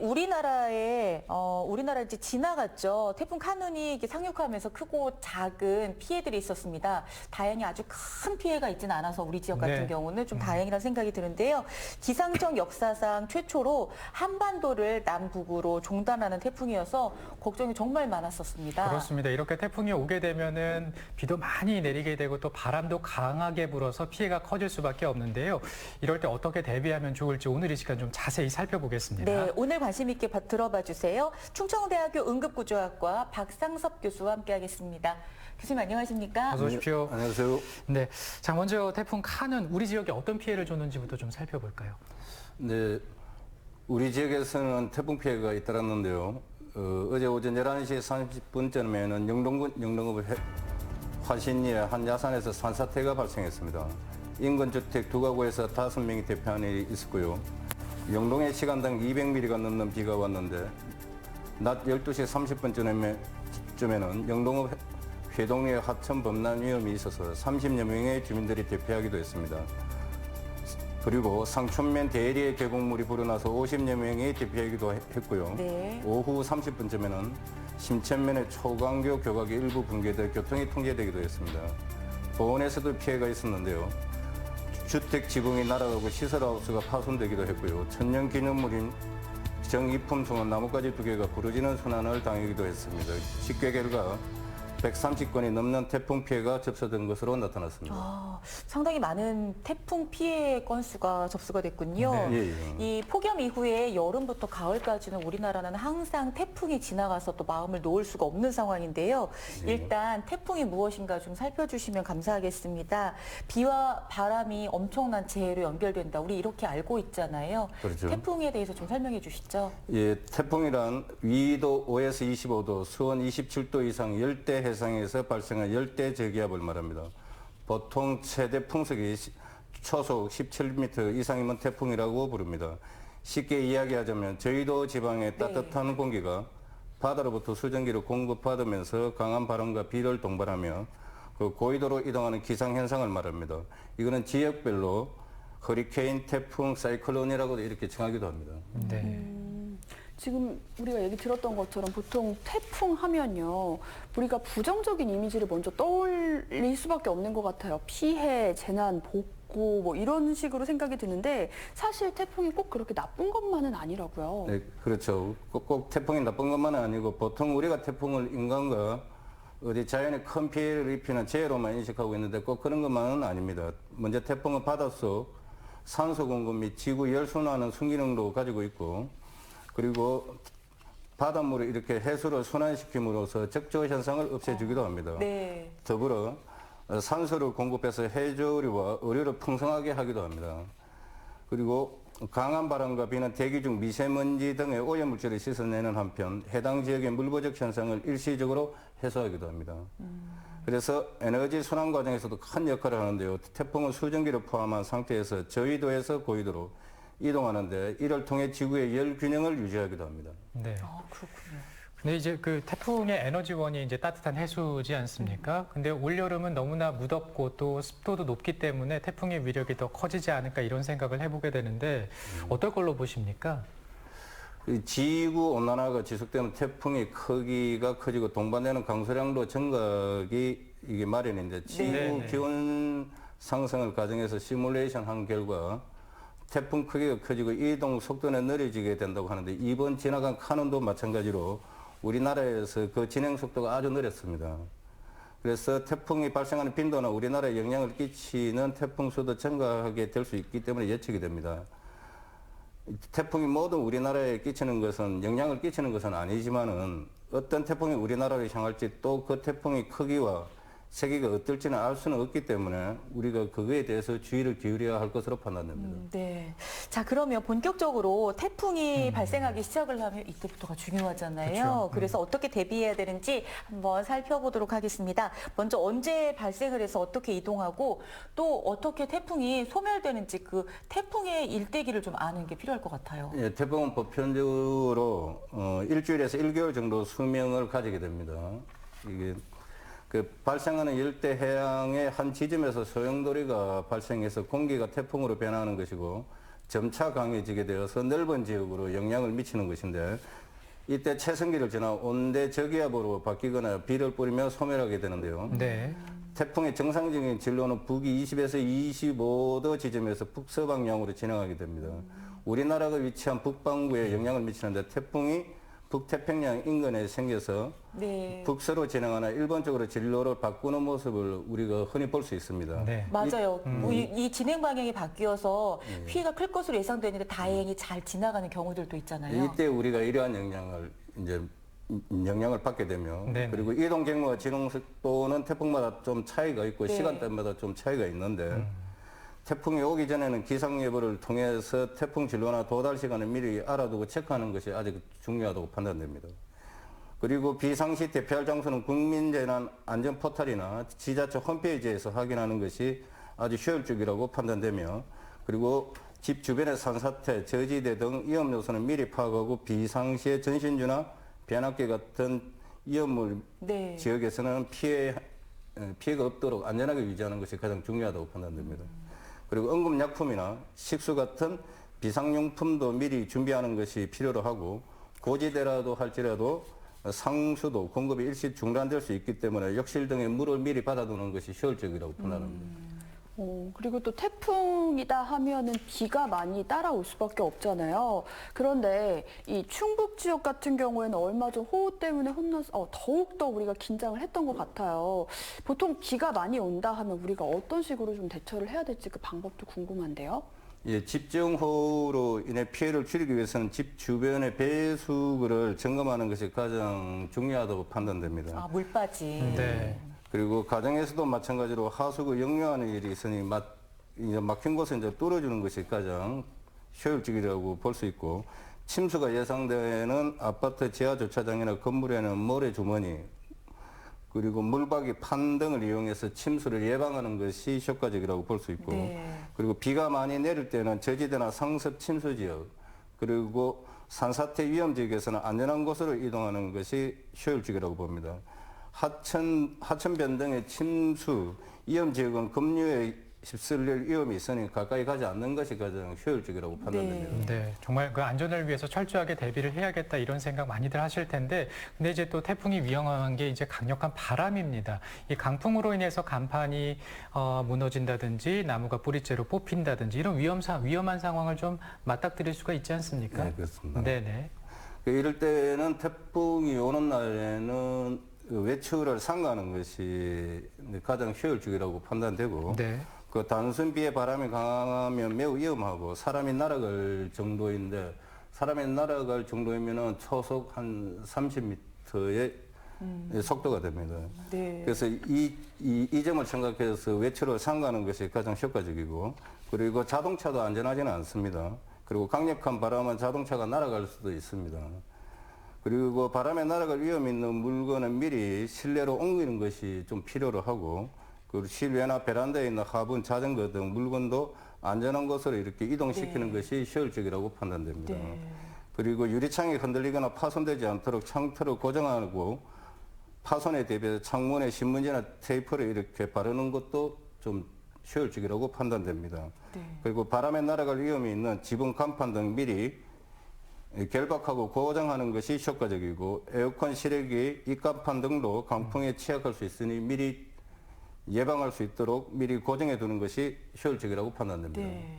우리나라를 이제 지나갔죠. 태풍 카눈이 이렇게 상륙하면서 크고 작은 피해들이 있었습니다. 다행히 아주 큰 피해가 있지는 않아서 우리 지역 같은 네. 경우는 좀 다행이라는 생각이 드는데요. 기상청 역사상 최초로 한반도를 남북으로 종단하는 태풍이어서 걱정이 정말 많았었습니다. 그렇습니다. 이렇게 태풍이 오게 되면은 비도 많이 내리게 되고 또 바람도 강하게 불어서 피해가 커질 수밖에 없는데요. 이럴 때 어떻게 대비하면 좋을지 오늘 이 시간 좀 자세히 살펴보겠습니다. 네, 오늘 관심 있게 들어봐 주세요. 충청대학교 응급구조학과 박상섭 교수와 함께하겠습니다. 교수님 안녕하십니까? 어서 오십시오. 네, 안녕하세요. 네, 자 먼저 태풍 카눈 우리 지역에 어떤 피해를 줬는지부터 좀 살펴볼까요? 네, 우리 지역에서는 태풍 피해가 잇따랐는데요. 어제 오전 11시 30분쯤에는 영동읍 화신리의 한 야산에서 산사태가 발생했습니다. 인근 주택 2가구에서 5명이 대피한 일이 있었고요. 영동에 시간당 200mm가 넘는 비가 왔는데 낮 12시 30분쯤에는 영동읍 회동리의 하천 범람 위험이 있어서 30여 명의 주민들이 대피하기도 했습니다. 그리고 상촌면 대리의 계곡물이 불어나서 50여 명이 대피하기도 했고요. 네. 오후 30분쯤에는 심천면의 초강교 교각이 일부 붕괴돼 교통이 통제되기도 했습니다. 보온에서도 피해가 있었는데요. 주택 지붕이 날아가고 시설하우스가 파손되기도 했고요. 천년기념물인 정이품송은 나뭇가지 2개가 부러지는 순환을 당하기도 했습니다. 집계 결과 130건이 넘는 태풍 피해가 접수된 것으로 나타났습니다. 상당히 많은 태풍 피해 건수가 접수가 됐군요. 네. 예, 예. 이 폭염 이후에 여름부터 가을까지는 우리나라는 항상 태풍이 지나가서 또 마음을 놓을 수가 없는 상황인데요. 예. 일단 태풍이 무엇인가 좀 살펴주시면 감사하겠습니다. 비와 바람이 엄청난 재해로 연결된다. 우리 이렇게 알고 있잖아요. 그렇죠. 태풍에 대해서 좀 설명해 주시죠. 예, 태풍이란 위도 5에서 25도, 수온 27도 이상 열대 해상에서 발생한 열대 저기압을 말합니다. 보통 최대 풍속이 초속 17m 이상이면 태풍이라고 부릅니다. 쉽게 이야기하자면 저희도 지방의 따뜻한 공기가 바다로부터 수증기를 공급받으면서 강한 바람과 비를 동반하며 그 고緯도로 이동하는 기상현상을 말합니다. 이거는 지역별로 허리케인, 태풍, 사이클론이라고도 이렇게称하기도 합니다. 네. 지금 우리가 얘기 들었던 것처럼 보통 태풍 하면요. 우리가 부정적인 이미지를 먼저 떠올릴 수밖에 없는 것 같아요. 피해, 재난, 복구 뭐 이런 식으로 생각이 드는데 사실 태풍이 꼭 그렇게 나쁜 것만은 아니라고요. 네, 그렇죠. 꼭 태풍이 나쁜 것만은 아니고 보통 우리가 태풍을 인간과 어디 자연에 큰 피해를 입히는 재해로만 인식하고 있는데 꼭 그런 것만은 아닙니다. 먼저 태풍은 바닷속 산소 공급 및 지구 열순환을 순기능으로 가지고 있고 그리고 바닷물을 이렇게 해수로 순환시킴으로써 적조 현상을 없애주기도 합니다. 네. 더불어 산소를 공급해서 해조류와 어류를 풍성하게 하기도 합니다. 그리고 강한 바람과 비는 대기 중 미세먼지 등의 오염물질을 씻어내는 한편 해당 지역의 물부족 현상을 일시적으로 해소하기도 합니다. 그래서 에너지 순환 과정에서도 큰 역할을 하는데요. 태풍은 수증기를 포함한 상태에서 저위도에서 고위도로 이동하는데 이를 통해 지구의 열 균형을 유지하기도 합니다. 네. 그렇군요. 근데 이제 그 태풍의 에너지원이 이제 따뜻한 해수지 않습니까? 근데 올여름은 너무나 무덥고 또 습도도 높기 때문에 태풍의 위력이 더 커지지 않을까 이런 생각을 해보게 되는데 어떨 걸로 보십니까? 지구 온난화가 지속되면 태풍의 크기가 커지고 동반되는 강수량도 증가하기 이게 마련인데 지구 네. 기온 상승을 가정해서 시뮬레이션 한 결과 태풍 크기가 커지고 이동 속도는 느려지게 된다고 하는데 이번 지나간 카눈도 마찬가지로 우리나라에서 그 진행 속도가 아주 느렸습니다. 그래서 태풍이 발생하는 빈도나 우리나라에 영향을 끼치는 태풍 수도 증가하게 될 수 있기 때문에 예측이 됩니다. 태풍이 모두 우리나라에 끼치는 것은 영향을 끼치는 것은 아니지만은 어떤 태풍이 우리나라를 향할지 또 그 태풍의 크기와 세계가 어떨지는 알 수는 없기 때문에 우리가 그거에 대해서 주의를 기울여야 할 것으로 판단됩니다. 네. 자, 그러면 본격적으로 태풍이 발생하기 시작을 하면 이때부터가 중요하잖아요. 그렇죠. 그래서 어떻게 대비해야 되는지 한번 살펴보도록 하겠습니다. 먼저 언제 발생을 해서 어떻게 이동하고 또 어떻게 태풍이 소멸되는지 그 태풍의 일대기를 좀 아는 게 필요할 것 같아요. 예, 태풍은 보편적으로 일주일에서 1개월 정도 수명을 가지게 됩니다. 이게 그 발생하는 열대 해양의 한 지점에서 소용돌이가 발생해서 공기가 태풍으로 변하는 것이고 점차 강해지게 되어서 넓은 지역으로 영향을 미치는 것인데 이때 채성기를 지나 온대 저기압으로 바뀌거나 비를 뿌리며 소멸하게 되는데요. 네. 태풍의 정상적인 진로는 북위 20에서 25도 지점에서 북서방향으로 진행하게 됩니다. 우리나라가 위치한 북반구에 영향을 미치는데 태풍이 북태평양 인근에 생겨서 네. 북서로 진행하나 일본적으로 진로를 바꾸는 모습을 우리가 흔히 볼 수 있습니다. 네. 맞아요. 이 진행 방향이 바뀌어서 피해가 클 것으로 예상되는데 다행히 잘 지나가는 경우들도 있잖아요. 이때 우리가 이러한 영향을 받게 되면 네네. 그리고 이동 경로와 진동 속도는 태풍마다 좀 차이가 있고 네. 시간대마다 좀 차이가 있는데 태풍이 오기 전에는 기상 예보를 통해서 태풍 진로나 도달 시간을 미리 알아두고 체크하는 것이 아주 중요하다고 판단됩니다. 그리고 비상시 대피할 장소는 국민재난안전 포털이나 지자체 홈페이지에서 확인하는 것이 아주 효율적이라고 판단되며 그리고 집 주변의 산사태, 저지대 등 위험 요소는 미리 파악하고 비상시에 전신주나 변압기 같은 위험물 네. 지역에서는 피해가 없도록 안전하게 유지하는 것이 가장 중요하다고 판단됩니다. 그리고 응급약품이나 식수 같은 비상용품도 미리 준비하는 것이 필요로 하고 고지대라도 할지라도 상수도 공급이 일시 중단될 수 있기 때문에 욕실 등의 물을 미리 받아두는 것이 효율적이라고 판단합니다. 그리고 또 태풍이다 하면은 비가 많이 따라올 수밖에 없잖아요. 그런데 이 충북 지역 같은 경우에는 얼마 전 호우 때문에 혼나서 더욱더 우리가 긴장을 했던 것 같아요. 보통 비가 많이 온다 하면 우리가 어떤 식으로 좀 대처를 해야 될지 그 방법도 궁금한데요. 예, 집중호우로 인해 피해를 줄이기 위해서는 집 주변의 배수구를 점검하는 것이 가장 중요하다고 판단됩니다. 아, 물빠짐. 네. 그리고 가정에서도 마찬가지로 하수구 역류하는 일이 있으니 이제 막힌 곳에 이제 뚫어주는 것이 가장 효율적이라고 볼 수 있고 침수가 예상되는 아파트 지하 주차장이나 건물에는 모래주머니 그리고 물박이 판 등을 이용해서 침수를 예방하는 것이 효과적이라고 볼 수 있고 네. 그리고 비가 많이 내릴 때는 저지대나 상습 침수 지역 그리고 산사태 위험 지역에서는 안전한 곳으로 이동하는 것이 효율적이라고 봅니다. 하천변 등의 침수 위험 지역은 급류에 휩쓸릴 위험이 있으니 가까이 가지 않는 것이 가장 효율적이라고 판단됩니다. 네, 정말 그 안전을 위해서 철저하게 대비를 해야겠다 이런 생각 많이들 하실 텐데, 근데 이제 또 태풍이 위험한 게 이제 강력한 바람입니다. 이 강풍으로 인해서 간판이 무너진다든지 나무가 뿌리째로 뽑힌다든지 이런 위험한 상황을 좀 맞닥뜨릴 수가 있지 않습니까? 네, 그렇습니다. 네네. 이럴 때는 태풍이 오는 날에는 외출을 삼가하는 것이 가장 효율적이라고 판단되고 네. 그 단순 비에 바람이 강하면 매우 위험하고 사람이 날아갈 정도인데 사람이 날아갈 정도이면은 초속 한 30m의 속도가 됩니다. 네. 그래서 이 점을 생각해서 외출을 삼가하는 것이 가장 효과적이고 그리고 자동차도 안전하지는 않습니다. 그리고 강력한 바람은 자동차가 날아갈 수도 있습니다. 그리고 바람에 날아갈 위험이 있는 물건은 미리 실내로 옮기는 것이 좀 필요로 하고 그리고 실외나 베란다에 있는 화분, 자전거 등 물건도 안전한 곳으로 이렇게 이동시키는 것이 효율적이라고 판단됩니다. 네. 그리고 유리창이 흔들리거나 파손되지 않도록 창틀을 고정하고 파손에 대비해서 창문에 신문지나 테이프를 이렇게 바르는 것도 좀 효율적이라고 판단됩니다. 네. 그리고 바람에 날아갈 위험이 있는 지붕 간판 등 미리 결박하고 고정하는 것이 효과적이고 에어컨 실외기, 입간판 등도 강풍에 취약할 수 있으니 미리 예방할 수 있도록 미리 고정해 두는 것이 효율적이라고 판단됩니다. 네.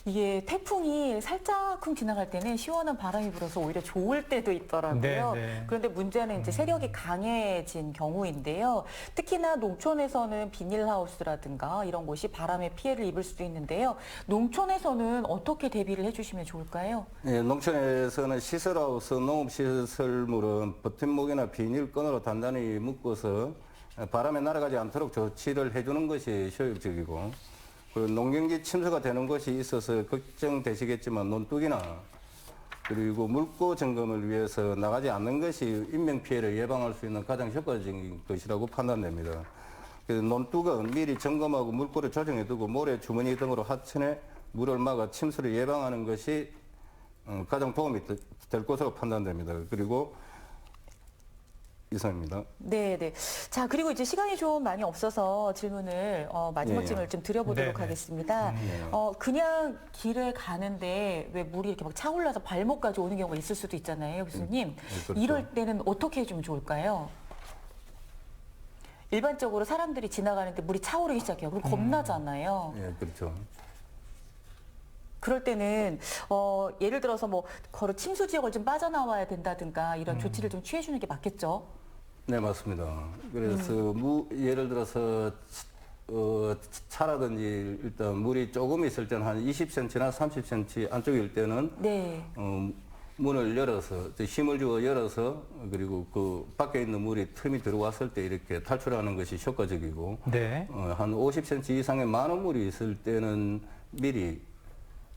이게 태풍이 살짝쿵 지나갈 때는 시원한 바람이 불어서 오히려 좋을 때도 있더라고요. 네, 네. 그런데 문제는 이제 세력이 강해진 경우인데요. 특히나 농촌에서는 비닐하우스라든가 이런 곳이 바람에 피해를 입을 수도 있는데요. 농촌에서는 어떻게 대비를 해주시면 좋을까요? 예, 농촌에서는 시설하우스 농업시설물은 버팀목이나 비닐끈으로 단단히 묶어서 바람에 날아가지 않도록 조치를 해주는 것이 효율적이고 그리고 농경지 침수가 되는 곳이 있어서 걱정되시겠지만 논둑이나 그리고 물고 점검을 위해서 나가지 않는 것이 인명피해를 예방할 수 있는 가장 효과적인 것이라고 판단됩니다. 그래서 논둑은 미리 점검하고 물고를 조정해 두고 모래 주머니 등으로 하천에 물을 막아 침수를 예방하는 것이 가장 도움이 될 것으로 판단됩니다. 그리고 이상입니다. 네, 네. 자, 그리고 이제 시간이 좀 많이 없어서 질문을 마지막 예, 예. 질문을 좀 드려보도록 네, 네. 하겠습니다. 네. 그냥 길에 가는데 왜 물이 이렇게 막 차올라서 발목까지 오는 경우가 있을 수도 있잖아요, 교수님. 그렇죠. 이럴 때는 어떻게 해주면 좋을까요? 일반적으로 사람들이 지나가는데 물이 차오르기 시작해요. 그럼 겁나잖아요. 예, 그렇죠. 그럴 때는 예를 들어서 뭐 걸어 침수 지역을 좀 빠져나와야 된다든가 이런 조치를 좀 취해주는 게 맞겠죠. 네, 맞습니다. 그래서 예를 들어서 차라든지 일단 물이 조금 있을 때는 한 20cm나 30cm 안쪽일 때는 네. 문을 열어서 힘을 주어 열어서 그리고 그 밖에 있는 물이 틈이 들어왔을 때 이렇게 탈출하는 것이 효과적이고 네. 한 50cm 이상의 많은 물이 있을 때는 미리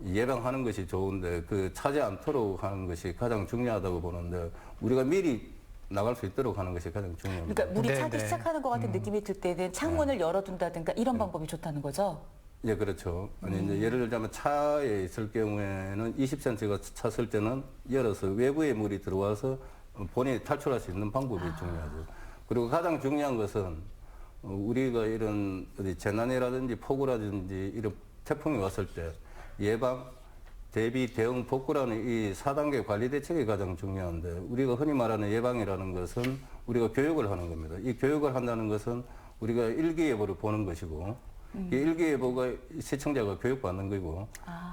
예방하는 것이 좋은데 그 차지 않도록 하는 것이 가장 중요하다고 보는데 우리가 미리 나갈 수 있도록 하는 것이 가장 중요합니다. 그러니까 물이 네, 차기 네. 시작하는 것 같은 느낌이 들 때는 창문을 열어둔다든가 이런 방법이 좋다는 거죠. 예, 그렇죠. 아니, 이제 예를 들자면 차에 있을 경우에는 20cm가 찼을 때는 열어서 외부의 물이 들어와서 본인이 탈출할 수 있는 방법이 중요하죠. 그리고 가장 중요한 것은 우리가 이런 어디 재난이라든지 폭우라든지 이런 태풍이 왔을 때 예방, 대비, 대응, 복구라는 이 4단계 관리 대책이 가장 중요한데 우리가 흔히 말하는 예방이라는 것은 우리가 교육을 하는 겁니다. 이 교육을 한다는 것은 우리가 일기예보를 보는 것이고 이 일기예보가 시청자가 교육받는 거고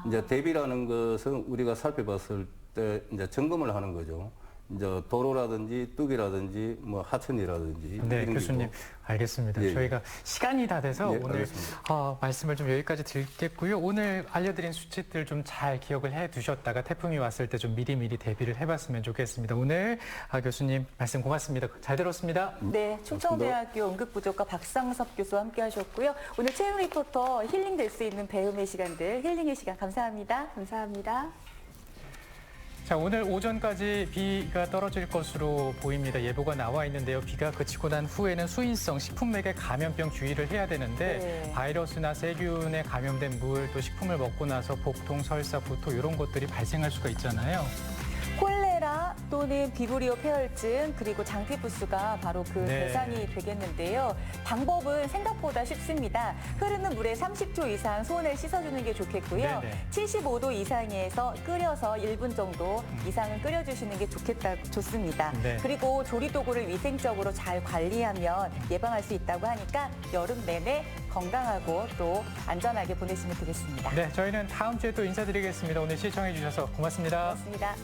이제 대비라는 것은 우리가 살펴봤을 때 이제 점검을 하는 거죠. 이제 도로라든지 뚝이라든지 뭐 하천이라든지 네, 이런 교수님 거고. 알겠습니다. 예, 저희가 시간이 다 돼서 예, 오늘 알겠습니다. 말씀을 좀 여기까지 드리겠고요. 오늘 알려드린 수치들 좀 잘 기억을 해두셨다가 태풍이 왔을 때 좀 미리미리 대비를 해봤으면 좋겠습니다. 오늘 교수님 말씀 고맙습니다. 잘 들었습니다. 네, 충청대학교 응급부조과 박상섭 교수와 함께 하셨고요. 오늘 채용 리포터 힐링될 수 있는 배움의 시간들, 힐링의 시간 감사합니다. 감사합니다. 자, 오늘 오전까지 비가 떨어질 것으로 보입니다. 예보가 나와 있는데요. 비가 그치고 난 후에는 수인성 식품맥의 감염병 주의를 해야 되는데 네. 바이러스나 세균에 감염된 물, 또 식품을 먹고 나서 복통, 설사, 구토 이런 것들이 발생할 수가 있잖아요. 콜레라 또는 비브리오 폐혈증 그리고 장피부스가 바로 그 네. 대상이 되겠는데요. 방법은 생각보다 쉽습니다. 흐르는 물에 30초 이상 손을 씻어주는 게 좋겠고요. 네네. 75도 이상에서 끓여서 1분 정도 이상은 끓여주시는 게 좋습니다. 네. 그리고 조리도구를 위생적으로 잘 관리하면 예방할 수 있다고 하니까 여름 내내 건강하고 또 안전하게 보내시면 되겠습니다. 네, 저희는 다음 주에 또 인사드리겠습니다. 오늘 시청해 주셔서 고맙습니다. 고맙습니다.